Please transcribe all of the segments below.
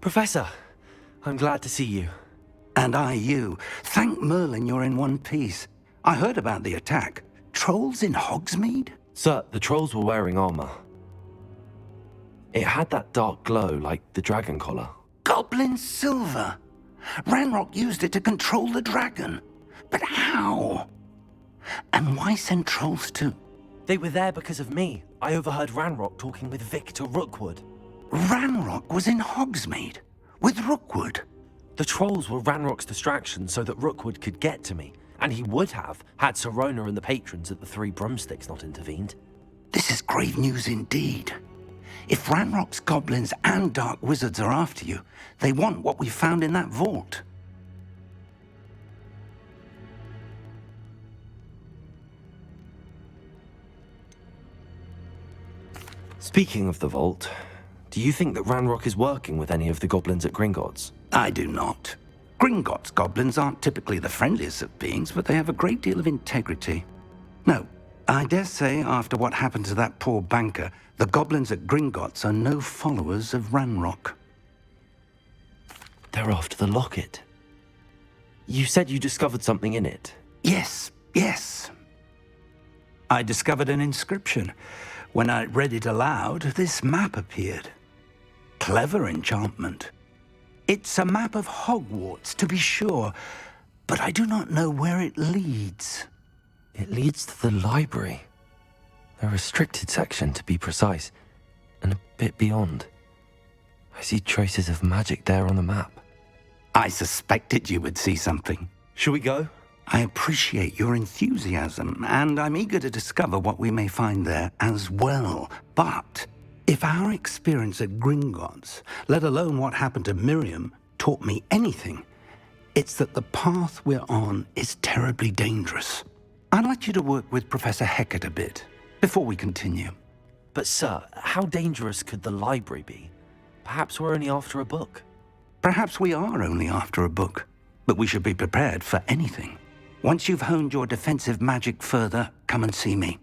Professor, I'm glad to see you. And I you. Thank Merlin you're in one piece. I heard about the attack. Trolls in Hogsmeade? Sir, the trolls were wearing armor. It had that dark glow like the dragon collar. Goblin silver! Ranrock used it to control the dragon. But how? And why send trolls too? They were there because of me. I overheard Ranrock talking with Victor Rookwood. Ranrock was in Hogsmeade? With Rookwood? The trolls were Ranrock's distraction so that Rookwood could get to me, and he would have had Sirona and the patrons at the Three Broomsticks not intervened. This is grave news indeed. If Ranrock's goblins and dark wizards are after you, they want what we found in that vault. Speaking of the vault, do you think that Ranrock is working with any of the goblins at Gringotts? I do not. Gringotts goblins aren't typically the friendliest of beings, but they have a great deal of integrity. No, I dare say after what happened to that poor banker, the goblins at Gringotts are no followers of Ranrock. They're after the locket. You said you discovered something in it. Yes. I discovered an inscription. When I read it aloud, this map appeared. Clever enchantment. It's a map of Hogwarts, to be sure, but I do not know where it leads. It leads to the library. A restricted section, to be precise, and a bit beyond. I see traces of magic there on the map. I suspected you would see something. Shall we go? I appreciate your enthusiasm, and I'm eager to discover what we may find there as well. But if our experience at Gringotts, let alone what happened to Miriam, taught me anything, it's that the path we're on is terribly dangerous. I'd like you to work with Professor Hecat a bit before we continue. But sir, how dangerous could the library be? Perhaps we're only after a book. Perhaps we are only after a book, but we should be prepared for anything. Once you've honed your defensive magic further, come and see me.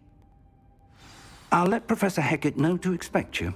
I'll let Professor Hecat know to expect you.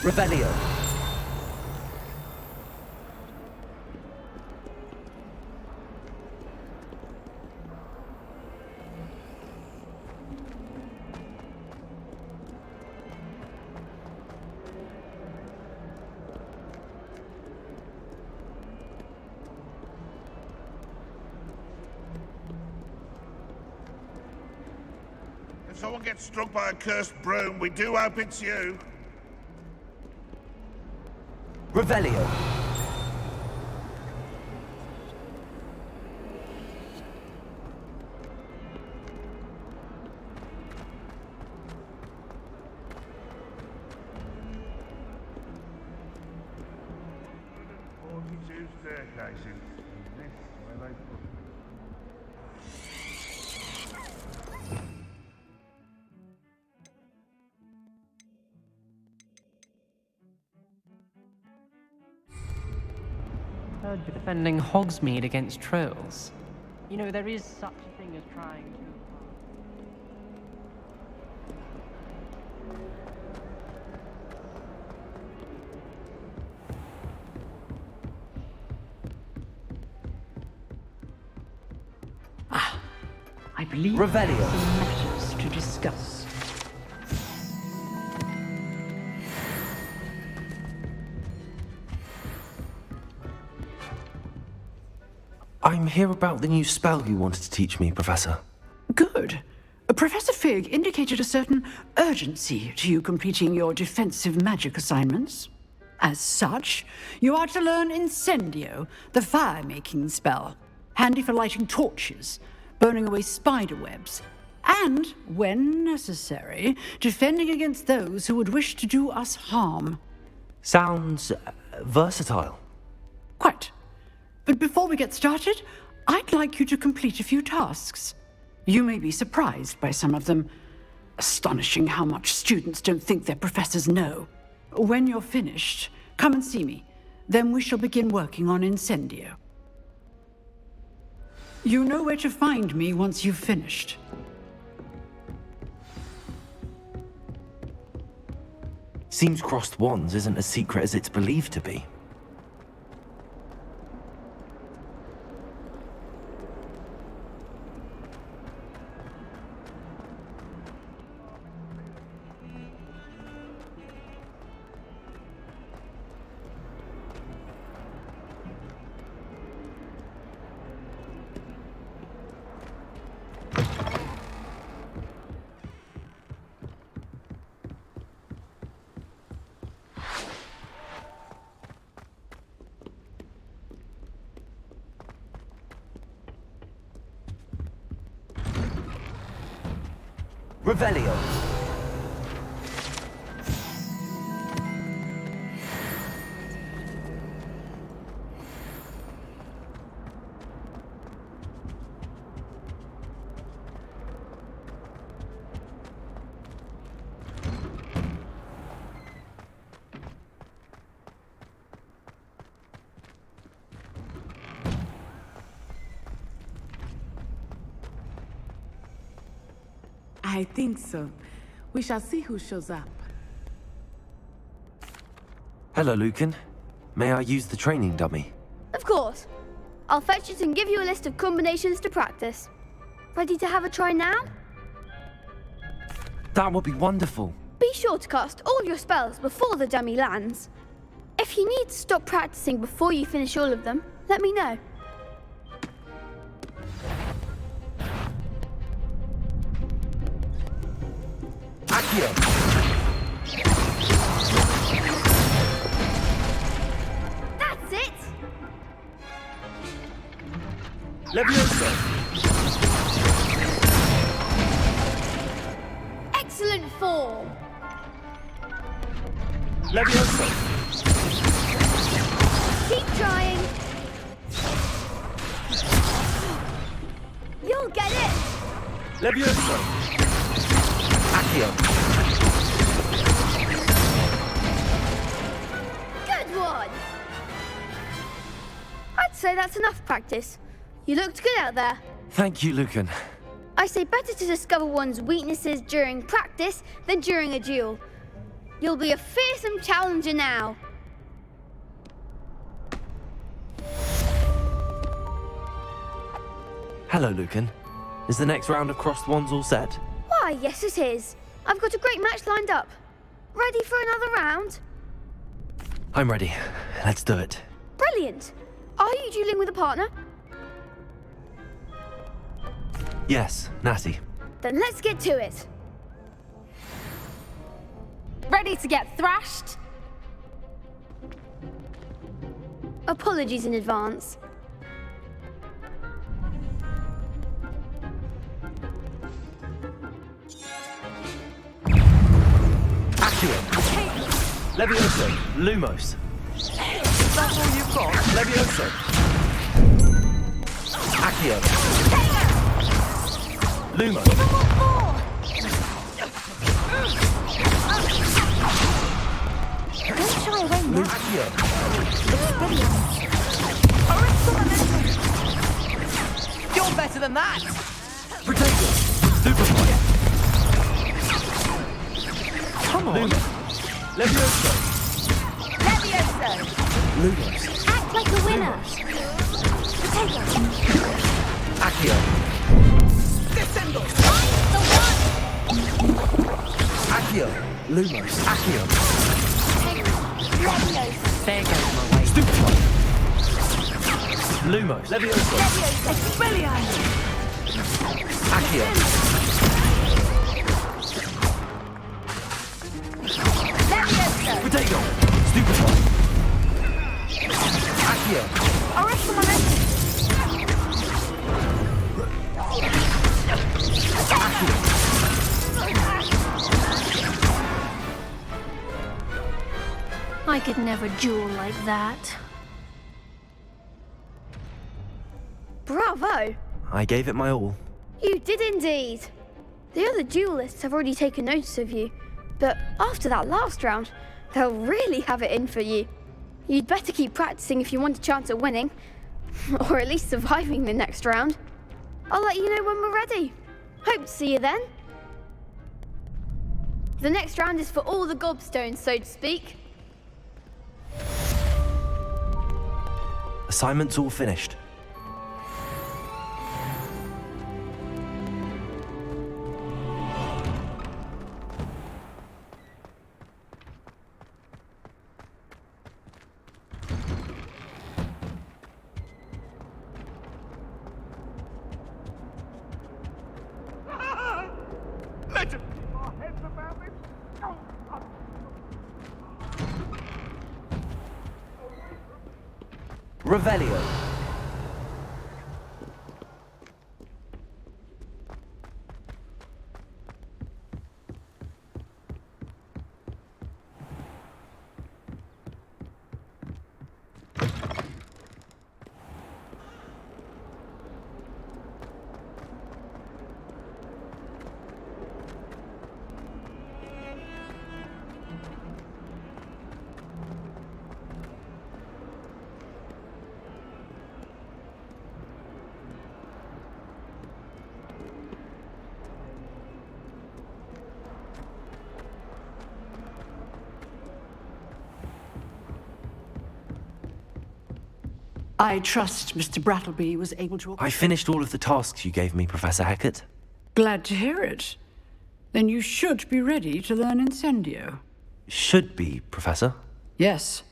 Revelio. If someone gets struck by a cursed broom, we do hope it's you. Revelio. Staircases. This where they put them. Heard you're defending Hogsmeade against trolls. You know, there is such a thing as trying to... I believe Revelio. some matters to discuss. I'm here about the new spell you wanted to teach me, Professor. Good. Professor Fig indicated a certain urgency to you completing your defensive magic assignments. As such, you are to learn Incendio, the fire-making spell, handy for lighting torches, burning away spider webs, and, when necessary, defending against those who would wish to do us harm. Sounds versatile. Quite. But before we get started, I'd like you to complete a few tasks. You may be surprised by some of them. Astonishing how much students don't think their professors know. When you're finished, come and see me. Then we shall begin working on Incendio. You know where to find me once you've finished. Seems crossed wands isn't as secret as it's believed to be. Revelio. I think so. We shall see who shows up. Hello, Lucan. May I use the training dummy? Of course. I'll fetch it and give you a list of combinations to practice. Ready to have a try now? That would be wonderful. Be sure to cast all your spells before the dummy lands. If you need to stop practicing before you finish all of them, let me know. Accio. That's it! Levioso. Excellent form! Levioso. Keep trying! You'll get it! Levioso. Accio. Good one! I'd say that's enough practice. You looked good out there. Thank you, Lucan. I say better to discover one's weaknesses during practice than during a duel. You'll be a fearsome challenger now. Hello, Lucan. Is the next round of crossed wands all set? Why, yes it is. I've got a great match lined up. Ready for another round? I'm ready. Let's do it. Brilliant. Are you dueling with a partner? Yes, Natty. Then let's get to it. Ready to get thrashed? Apologies in advance. Accio. Levioso. Lumos. Is that all you've got? Levioso. Accio. Lumos. Don't shy away now. Accio. You're better than that! Protector. Superfly. Come on! Lumos. Levioso. Levioso! Lumos. Act like a winner! Potato! Accio. I'm the one! Accio. Lumos. Accio. Levioso! There goes my way. Superfly. Lumos. Levioso. Levioso! Brilliant! Accio. Levioso! Potato! Stupefy! Accio! Arrest my neck! I could never duel like that. Bravo! I gave it my all. You did indeed. The other duelists have already taken notice of you, but after that last round, they'll really have it in for you. You'd better keep practicing if you want a chance at winning, or at least surviving the next round. I'll let you know when we're ready. Hope to see you then. The next round is for all the gobstones, so to speak. Assignment's all finished. Let him keep our heads about this. Revelio. I trust Mr. Brattleby was able to... I finished all of the tasks you gave me, Professor Hackett. Glad to hear it. Then you should be ready to learn Incendio. Should be, Professor. Yes.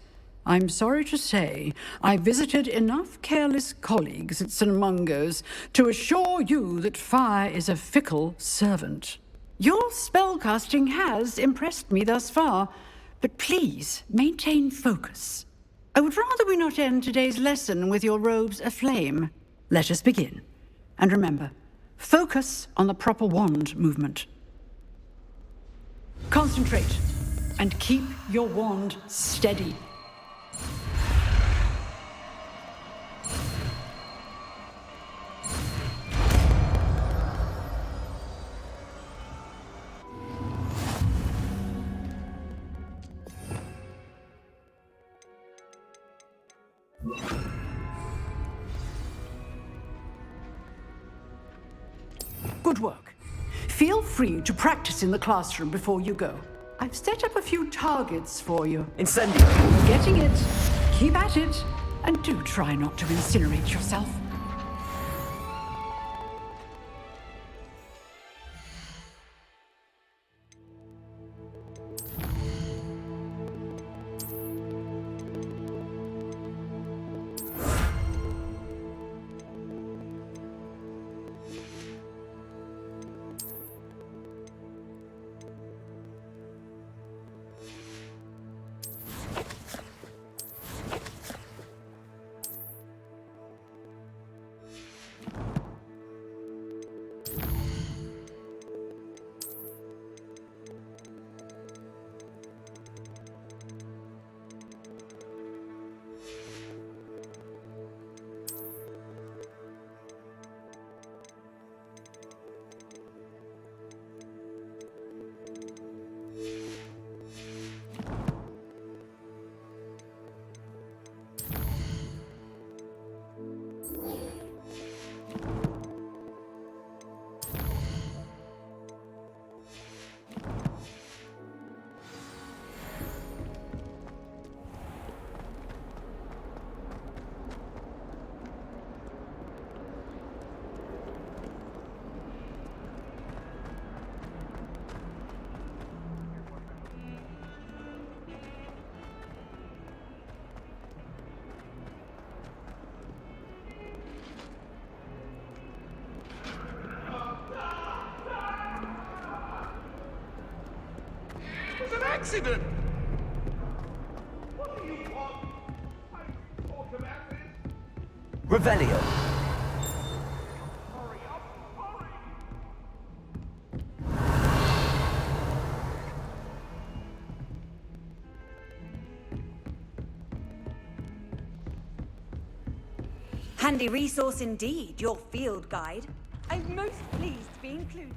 I'm sorry to say, I visited enough careless colleagues at St. Mungo's to assure you that fire is a fickle servant. Your spellcasting has impressed me thus far, but please maintain focus. I would rather we not end today's lesson with your robes aflame. Let us begin. And remember, focus on the proper wand movement. Concentrate, and keep your wand steady. Good work. Feel free to practice in the classroom before you go. I've set up a few targets for you. Incendio. You're getting it. Keep at it. And do try not to incinerate yourself. It was an accident. Revelio. Handy resource indeed, your field guide. I'm most pleased to be included.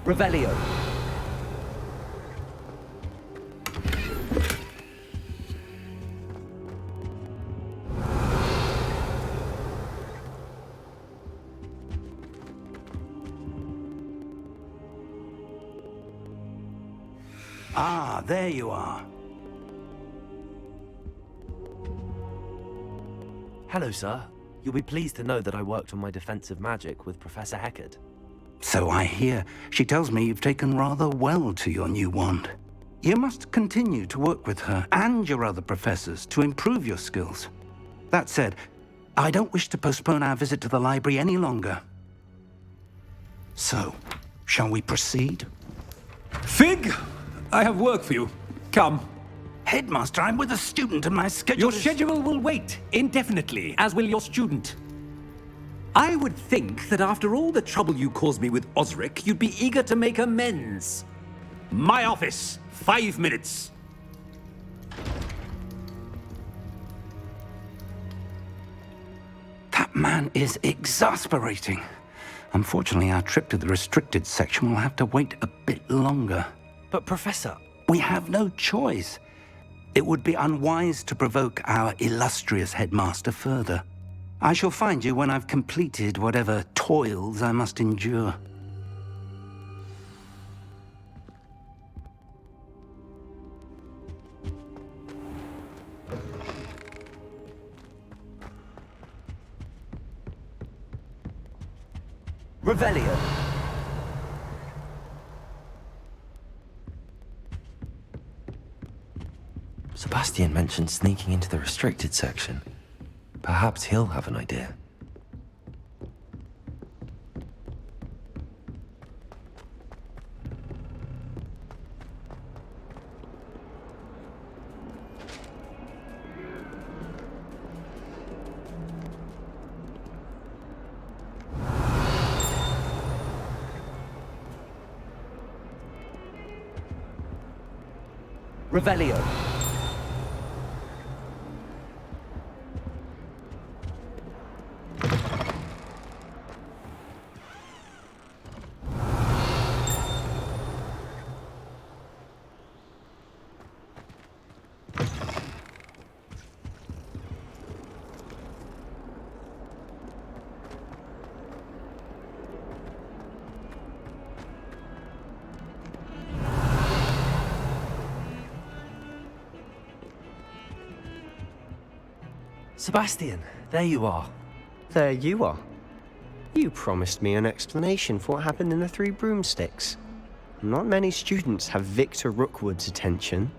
Revelio. Ah, there you are. Hello, sir. You'll be pleased to know that I worked on my defensive magic with Professor Heckard. So I hear. She tells me you've taken rather well to your new wand. You must continue to work with her and your other professors to improve your skills. That said, I don't wish to postpone our visit to the library any longer. So, shall we proceed? Fig, I have work for you. Come. Headmaster, I'm with a student and my schedule Your is... schedule will wait indefinitely, as will your student. I would think that after all the trouble you caused me with Osric, you'd be eager to make amends. My office, 5 minutes. That man is exasperating. Unfortunately, our trip to the restricted section will have to wait a bit longer. But, Professor... We have no choice. It would be unwise to provoke our illustrious headmaster further. I shall find you when I've completed whatever toils I must endure. Revelio. Sebastian mentioned sneaking into the restricted section. Perhaps he'll have an idea. Revelio. Sebastian, there you are. There you are. You promised me an explanation for what happened in the Three Broomsticks. Not many students have Victor Rookwood's attention.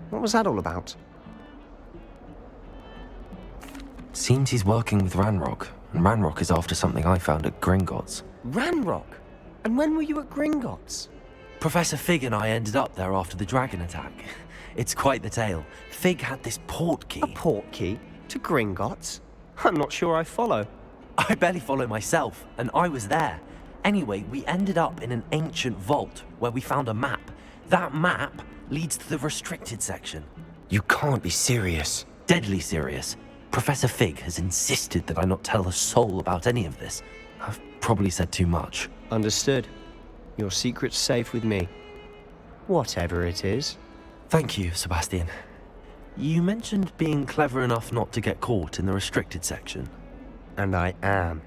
What was that all about? Seems he's working with Ranrock, and Ranrock is after something I found at Gringotts. Ranrock? And when were you at Gringotts? Professor Fig and I ended up there after the dragon attack. It's quite the tale. Fig had this port key. A port key? To Gringotts? I'm not sure I follow. I barely follow myself, and I was there. Anyway, we ended up in an ancient vault where we found a map. That map leads to the restricted section. You can't be serious. Deadly serious. Professor Fig has insisted that I not tell a soul about any of this. I've probably said too much. Understood. Your secret's safe with me. Whatever it is. Thank you, Sebastian. You mentioned being clever enough not to get caught in the restricted section. And I am.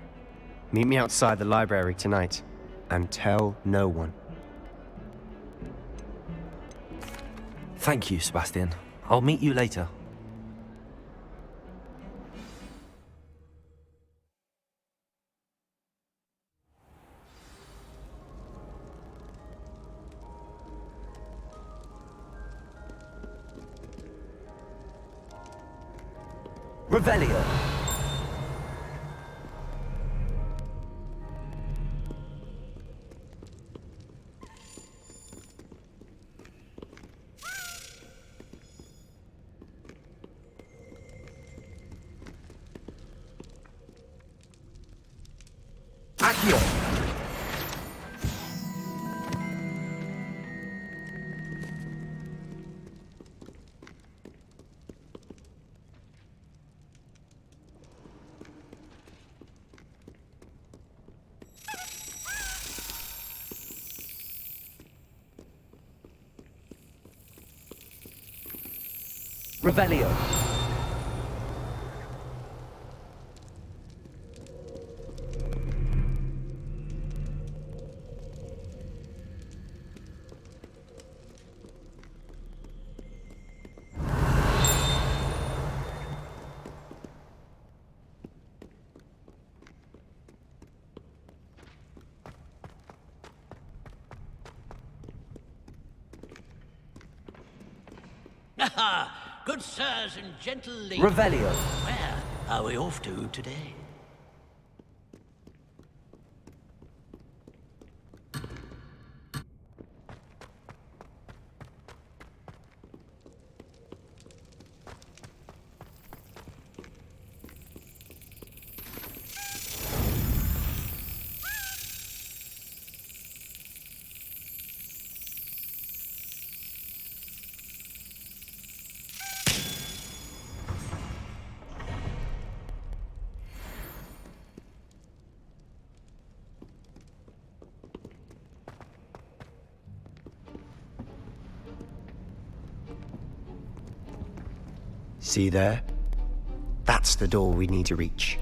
Meet me outside the library tonight, and tell no one. Thank you, Sebastian. I'll meet you later. Revelio. Accio. Revelio. Good sirs and gentle ladies. Revelio. Where are we off to today? See there? That's the door we need to reach.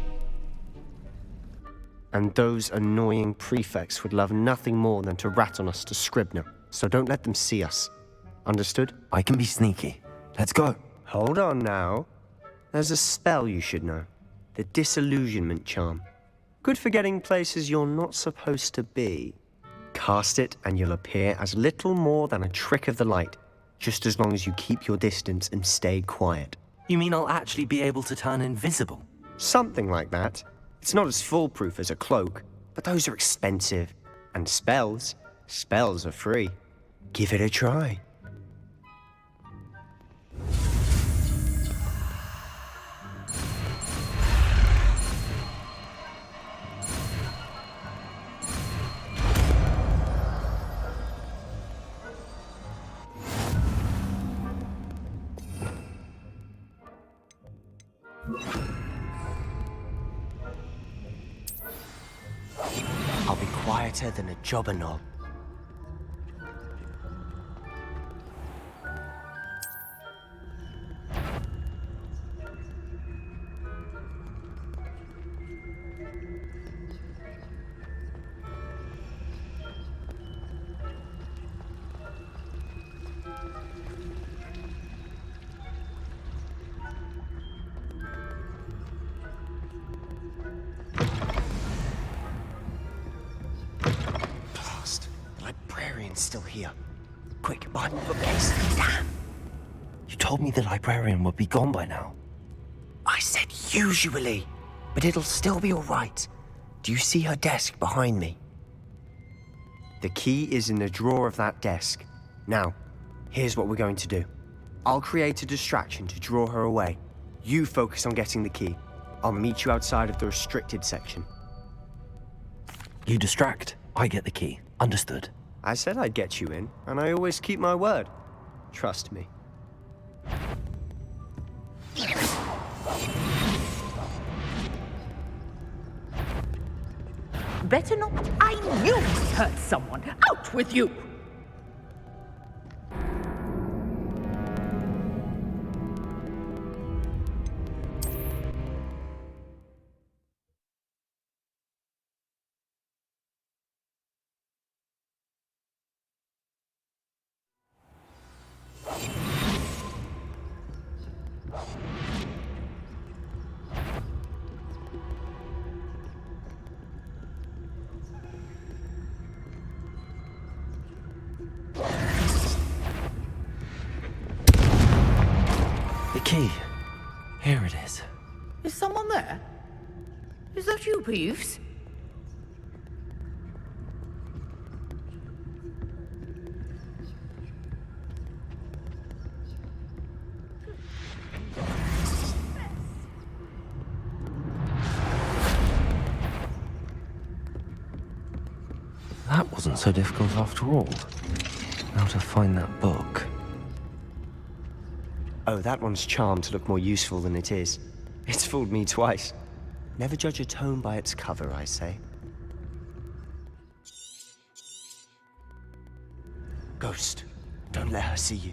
And those annoying prefects would love nothing more than to rat on us to Scribner, so don't let them see us. Understood? I can be sneaky. Let's go. Hold on now. There's a spell you should know. The Disillusionment Charm. Good for getting places you're not supposed to be. Cast it and you'll appear as little more than a trick of the light, just as long as you keep your distance and stay quiet. You mean I'll actually be able to turn invisible? Something like that. It's not as foolproof as a cloak, but those are expensive. And spells are free. Give it a try. I'll be quieter than a jobber knob. Still here. Quick, behind the bookcase. Damn! You told me the librarian would be gone by now. I said usually, but it'll still be all right. Do you see her desk behind me? The key is in the drawer of that desk. Now, here's what we're going to do. I'll create a distraction to draw her away. You focus on getting the key. I'll meet you outside of the restricted section. You distract, I get the key. Understood. I said I'd get you in, and I always keep my word. Trust me. Better not. I knew we hurt someone. Out with you! The key. Here it is. Is someone there? Is that you, Peeves? That wasn't so difficult after all. Now to find that book. Oh, that one's charmed to look more useful than it is. It's fooled me twice. Never judge a tome by its cover, I say. Ghost, don't let her see you.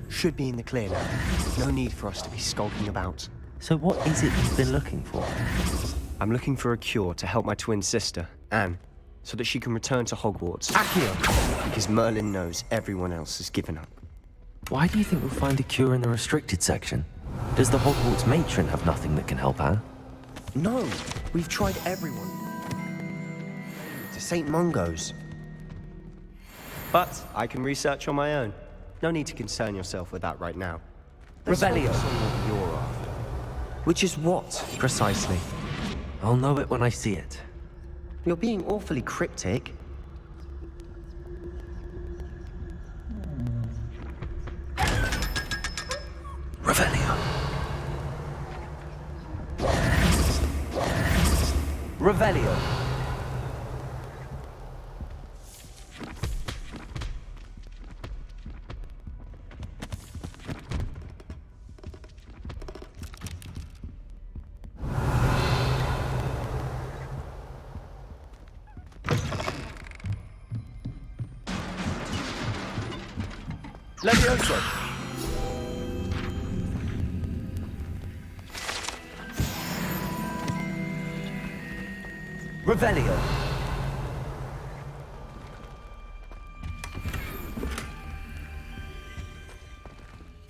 Should be in the clear now. No need for us to be skulking about. So what is it you've been looking for? I'm looking for a cure to help my twin sister, Anne, so that she can return to Hogwarts. Accio! Because Merlin knows everyone else has given up. Why do you think we'll find a cure in the restricted section? Does the Hogwarts matron have nothing that can help Anne? No, we've tried everyone. To St. Mungo's. But I can research on my own. No need to concern yourself with that right now. Revelio. Focus on what you're after. Which is what, precisely? I'll know it when I see it. You're being awfully cryptic. Revelio. Revelio. Levioso! Revelio.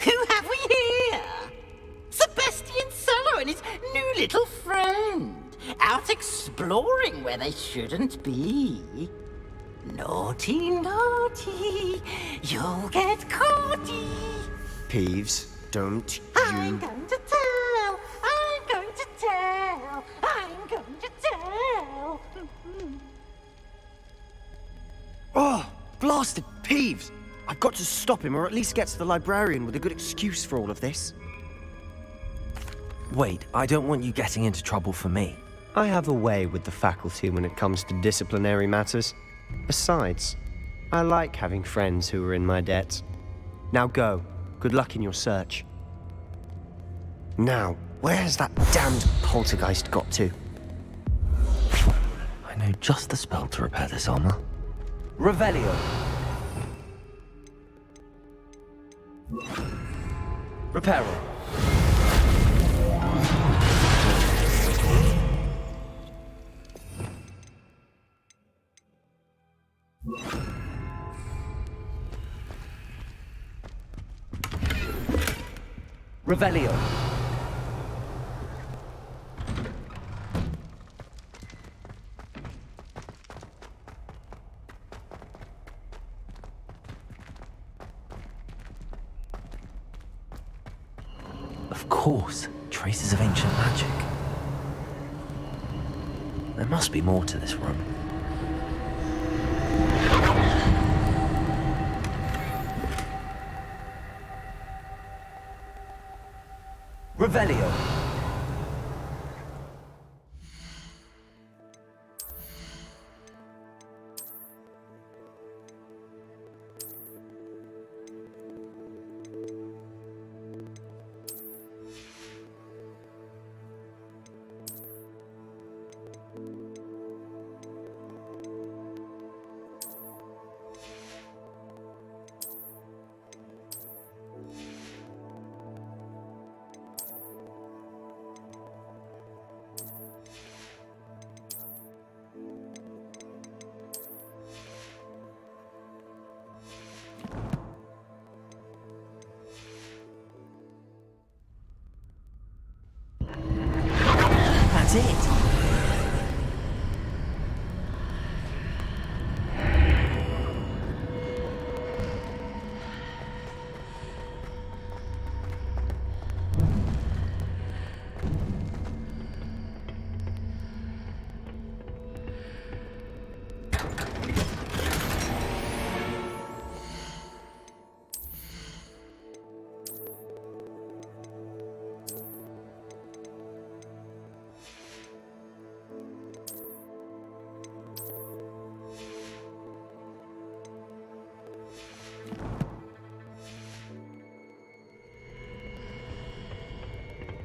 Who have we here? Sebastian Solo and his new little friend. Out exploring where they shouldn't be. Naughty, naughty. You'll get caughty. Peeves, don't I'm going to tell. I'm going to tell. I'm going to tell. Oh, blasted Peeves! I've got to stop him, or at least get to the librarian with a good excuse for all of this. Wait, I don't want you getting into trouble for me. I have a way with the faculty when it comes to disciplinary matters. Besides, I like having friends who are in my debt. Now go. Good luck in your search. Now, where has that damned poltergeist got to? I know just the spell to repair this armor. Revelio. Reparo. Revelio. Of course, traces of ancient magic. There must be more to this room. Revelio. is it?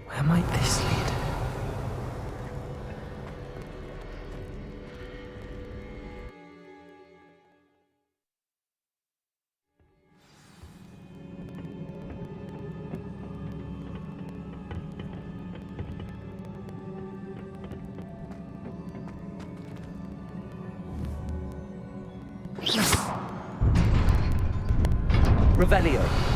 Where might this lead? Revelio.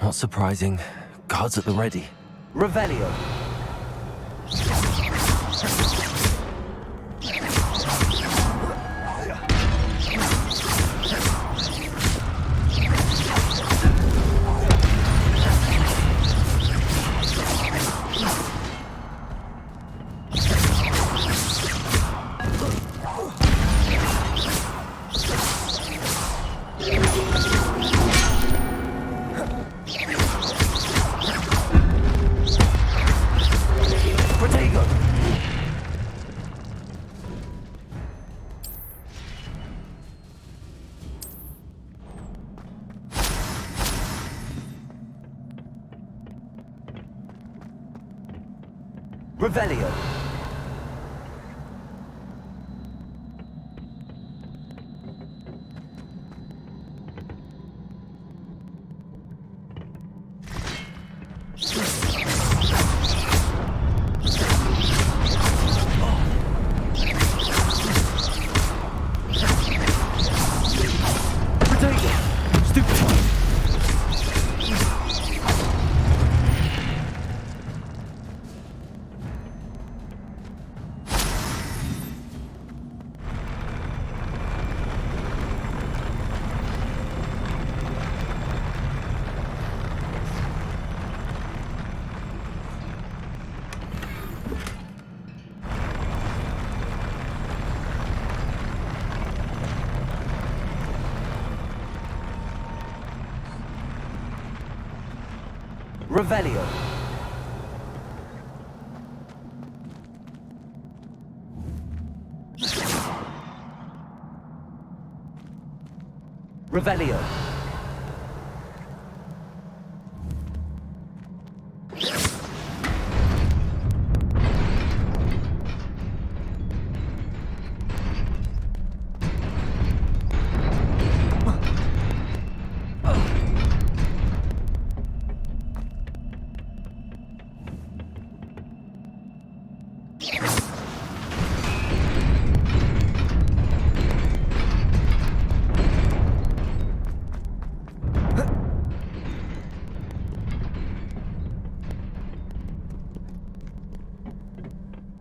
Not surprising. Guards at the ready. Revelio. Revelio. Revelio. Revelio.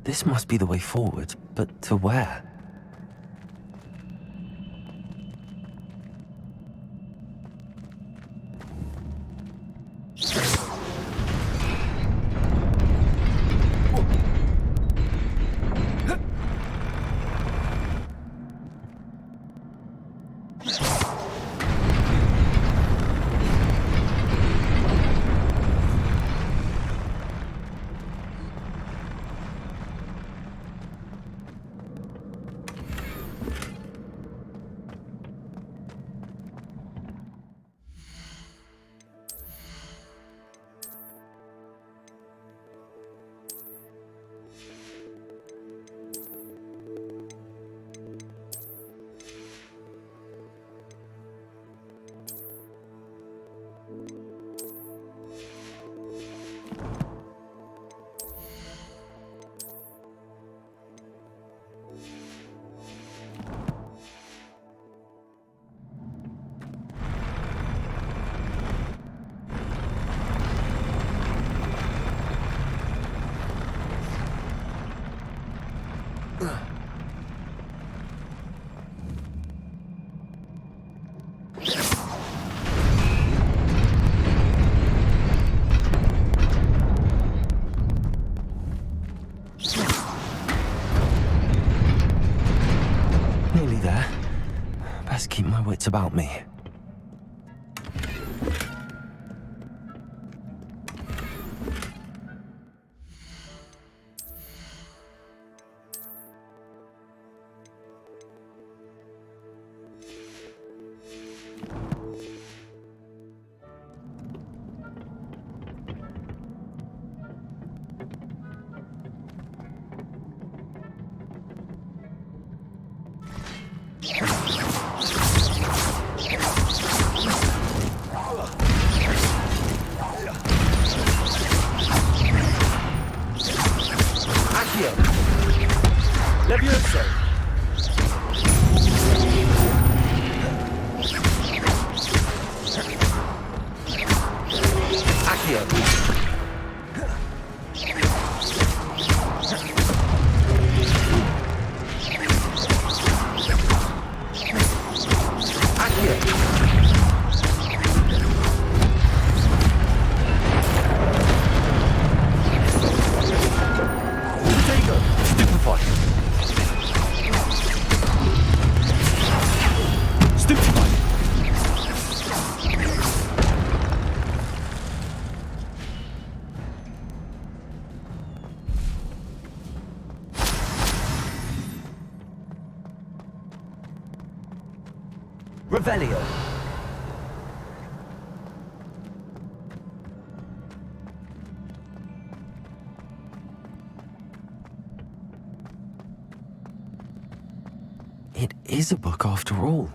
This must be the way forward, but to where? Nearly there. Best keep my wits about me. Levioso! Accio! Revelio. It is a book after all.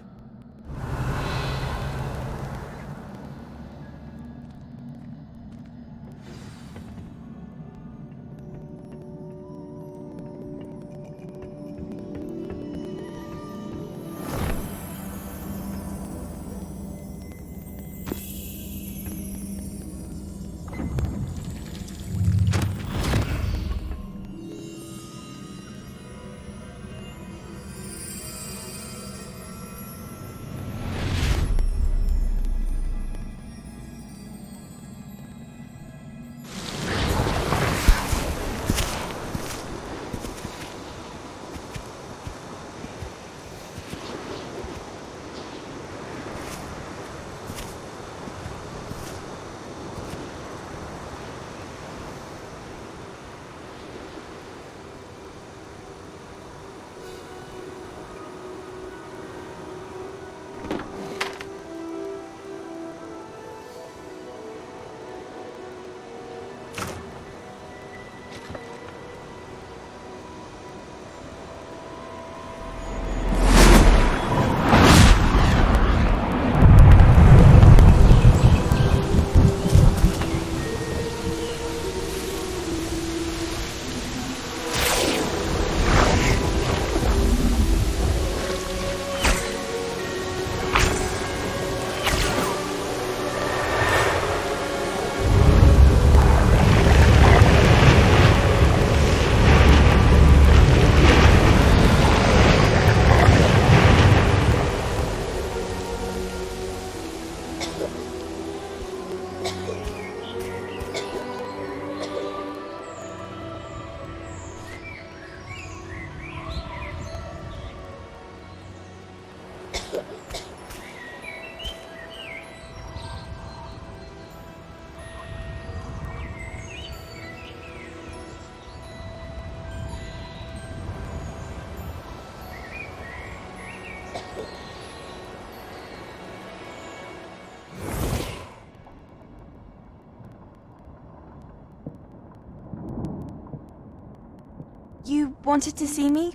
You wanted to see me?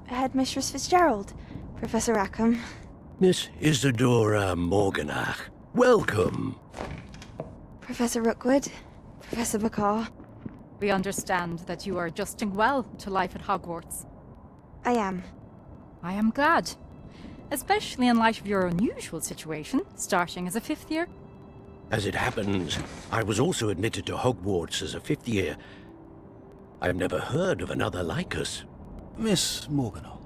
Headmistress Fitzgerald, Professor Rackham. Miss Isadora Morganach, welcome. Professor Rookwood, Professor Bakar. We understand that you are adjusting well to life at Hogwarts. I am. I am glad. Especially in light of your unusual situation, starting as a 5th year. As it happens, I was also admitted to Hogwarts as a 5th year. I've never heard of another like us. Miss Morganach,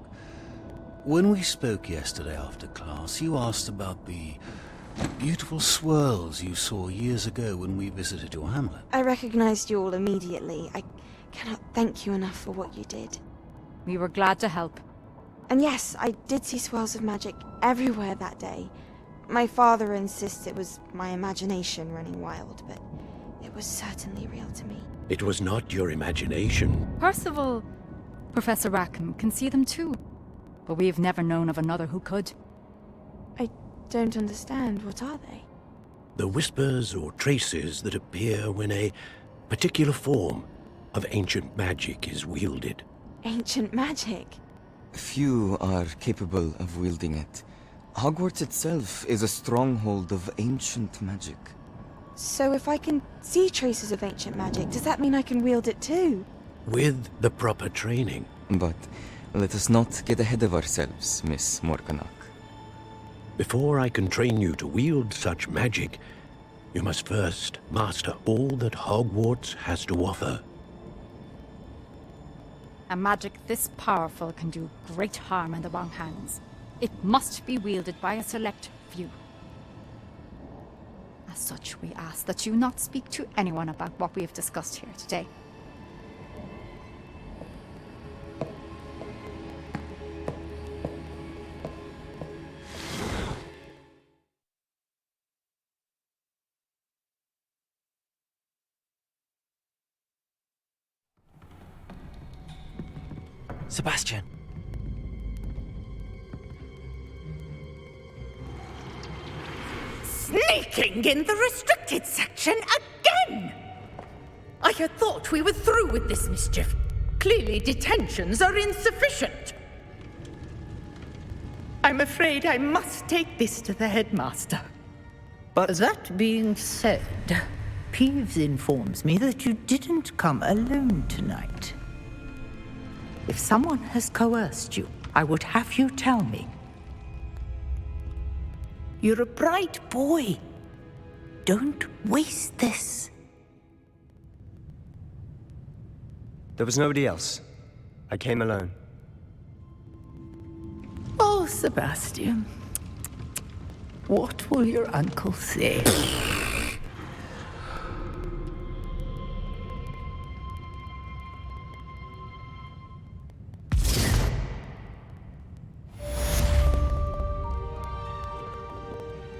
when we spoke yesterday after class, you asked about the beautiful swirls you saw years ago when we visited your hamlet. I recognized you all immediately. I cannot thank you enough for what you did. We were glad to help. And yes, I did see swirls of magic everywhere that day. My father insists it was my imagination running wild, but it was certainly real to me. It was not your imagination. Percival, Professor Rackham can see them too. But we've never known of another who could. I don't understand. What are they? The whispers or traces that appear when a particular form of ancient magic is wielded. Ancient magic? Few are capable of wielding it. Hogwarts itself is a stronghold of ancient magic. So if I can see traces of ancient magic, does that mean I can wield it too? With the proper training. But let us not get ahead of ourselves, Miss Morganach. Before I can train you to wield such magic, you must first master all that Hogwarts has to offer. A magic this powerful can do great harm in the wrong hands. It must be wielded by a select few. As such, we ask that you not speak to anyone about what we have discussed here today. Sebastian. Sneaking in the restricted section again! I had thought we were through with this mischief. Clearly detentions are insufficient. I'm afraid I must take this to the headmaster. But that being said, Peeves informs me that you didn't come alone tonight. If someone has coerced you, I would have you tell me. You're a bright boy. Don't waste this. There was nobody else. I came alone. Oh, Sebastian. What will your uncle say?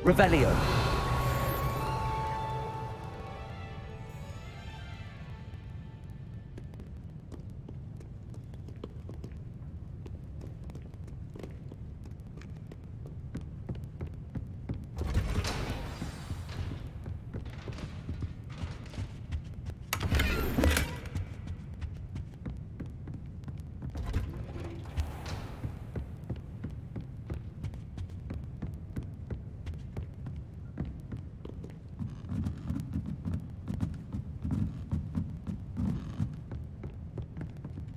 Revelio.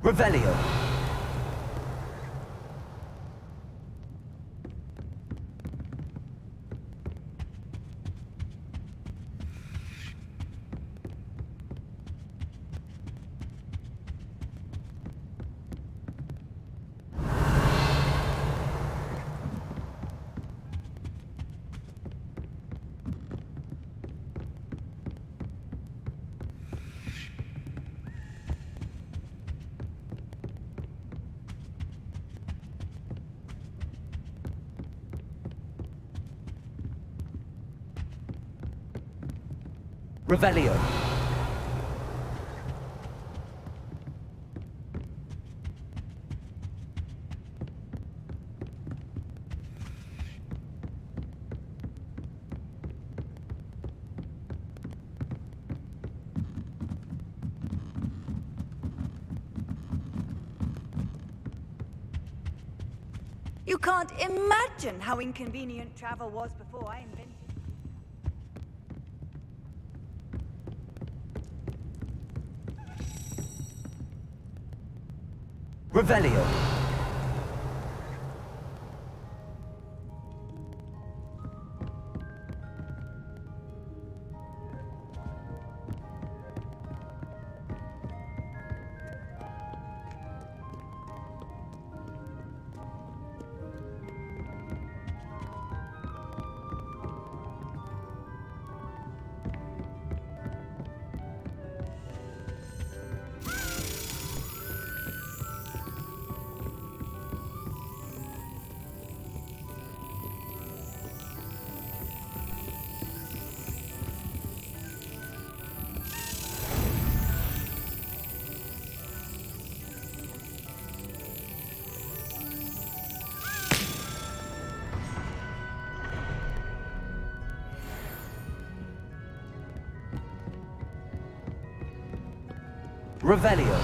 Revelio. Revelio. You can't imagine how inconvenient travel was before I invented. Revelio. Revelio.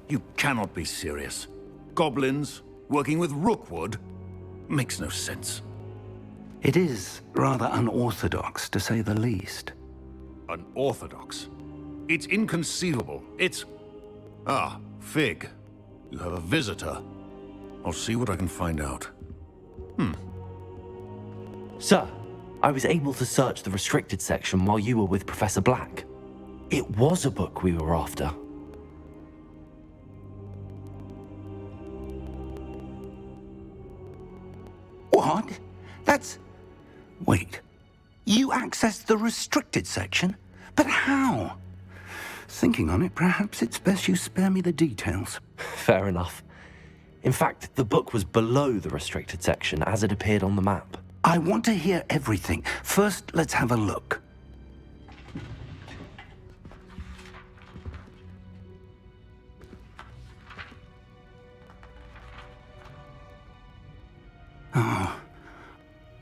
You cannot be serious. Goblins working with Rookwood? Makes no sense. It is rather unorthodox, to say the least. Unorthodox? It's inconceivable. It's... Ah, Fig. You have a visitor. I'll see what I can find out. Sir, I was able to search the restricted section while you were with Professor Black. It was a book we were after. What? That's... Wait. You accessed the restricted section? But how? Thinking on it, perhaps it's best you spare me the details. Fair enough. In fact, the book was below the restricted section as it appeared on the map. I want to hear everything. First, let's have a look.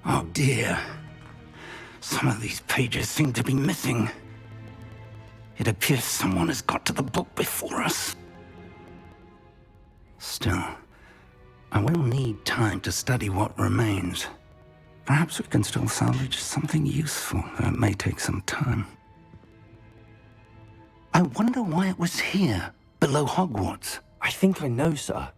Oh dear. Some of these pages seem to be missing. It appears someone has got to the book before us. Still, I will need time to study what remains. Perhaps we can still salvage something useful, though it may take some time. I wonder why it was here, below Hogwarts. I think I know, sir.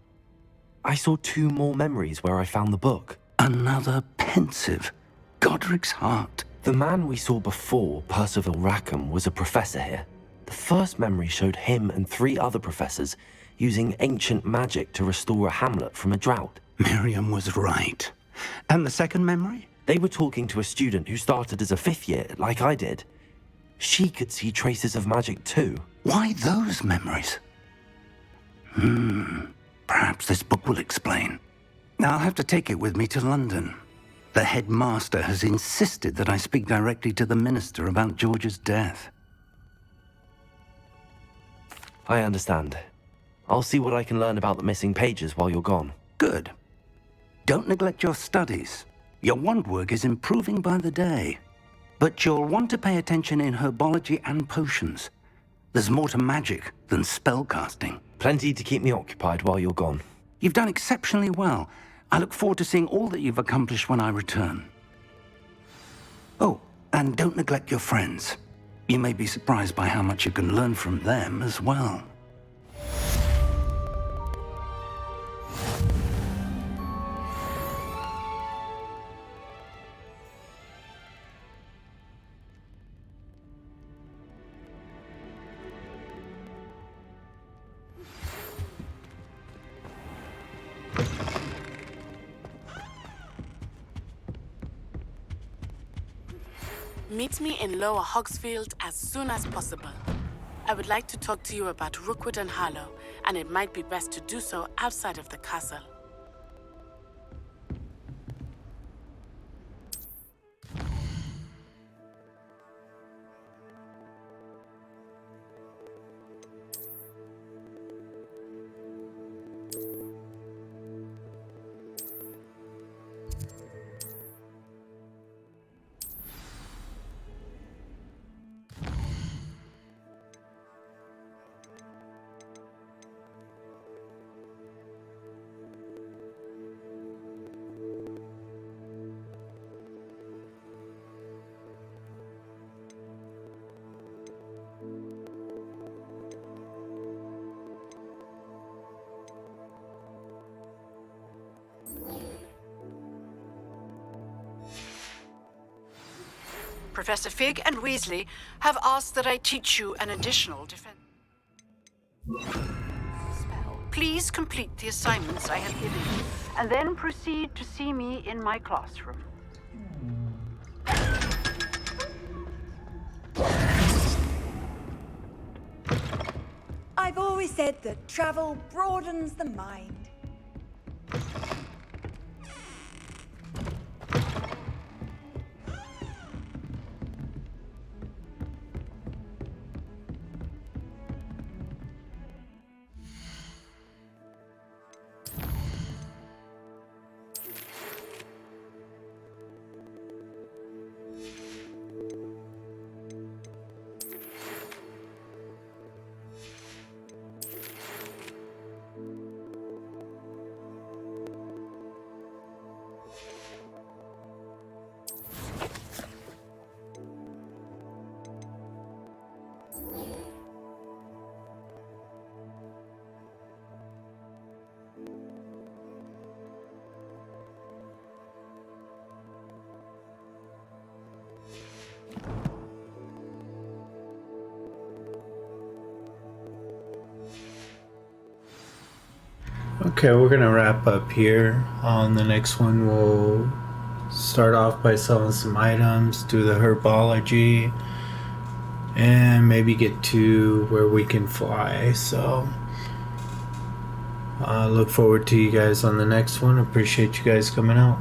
I saw 2 more memories where I found the book. Another pensive. Godric's heart. The man we saw before, Percival Rackham, was a professor here. The first memory showed him and 3 other professors using ancient magic to restore a hamlet from a drought. Miriam was right. And the second memory? They were talking to a student who started as a 5th year, like I did. She could see traces of magic too. Why those memories? Perhaps this book will explain. I'll have to take it with me to London. The headmaster has insisted that I speak directly to the minister about George's death. I understand. I'll see what I can learn about the missing pages while you're gone. Good. Don't neglect your studies. Your wand work is improving by the day. But you'll want to pay attention in herbology and potions. There's more to magic than spellcasting. Plenty to keep me occupied while you're gone. You've done exceptionally well. I look forward to seeing all that you've accomplished when I return. Oh, and don't neglect your friends. You may be surprised by how much you can learn from them as well. Meet me in Lower Hogsfield as soon as possible. I would like to talk to you about Rookwood and Harlow, and it might be best to do so outside of the castle. Professor Fig and Weasley have asked that I teach you an additional defense spell. Please complete the assignments I have given you, and then proceed to see me in my classroom. I've always said that travel broadens the mind. Okay, we're gonna wrap up here. On the next one, we'll start off by selling some items, do the herbology, and maybe get to where we can fly. So, look forward to you guys on the next one. Appreciate you guys coming out.